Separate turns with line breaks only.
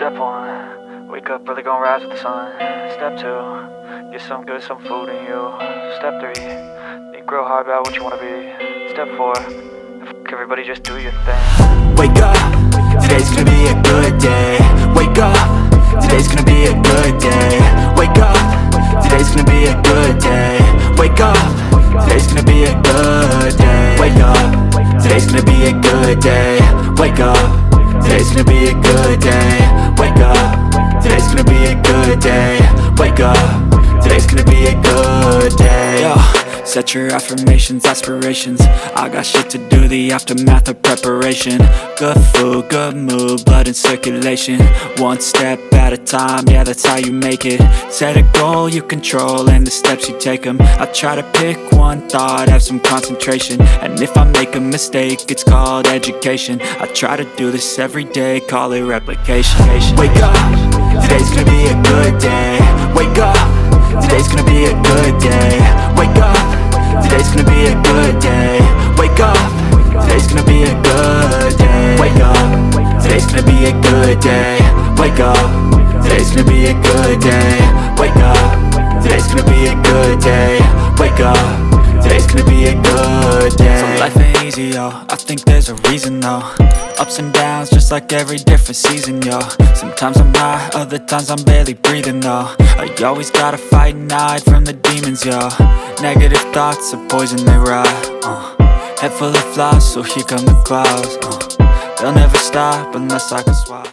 Step 1, wake up early, gonna rise with the sun. Step 2, get some good, some food in you. Step 3, think real hard about what you wanna be. Step 4, fuck everybody, just do your thing.
Wake up, today's gonna be a good day. Wake up, today's gonna be a good day. Wake up, today's gonna be a good day. Wake up, today's gonna be a good day. Wake up, today's gonna be a good day. Wake up, today's gonna be a good day. Wake up, today's gonna be a good day. Wake up, today's gonna be a good day. Yo, set your affirmations, aspirations. I got shit to do, the aftermath of preparation. Good food, good mood, blood in circulation. One step at a time, yeah, that's how you make it. Set a goal you control and the steps you take them. I try to pick one thought, have some concentration. And if I make a mistake, it's called education. I try to do this every day, call it replication. Wake up, today's gonna be a good day. Wake up, today's gonna be a good day. Wake up, today's gonna be a good day. Wake up, today's gonna be a good day. Wake up, today's gonna be a good day. Wake up, today's gonna be a good day. Wake up, today's gonna be a good day. Wake up, today's gonna be a good day. So life ain't easy, yo, I think there's a reason though. Ups and downs, just like every different season, yo. Sometimes I'm high, other times I'm barely breathing, though. I always gotta fight and hide from the demons, yo. Negative thoughts are poison, they rot. Head full of flies, so here come the clouds. They'll never stop unless I can swap.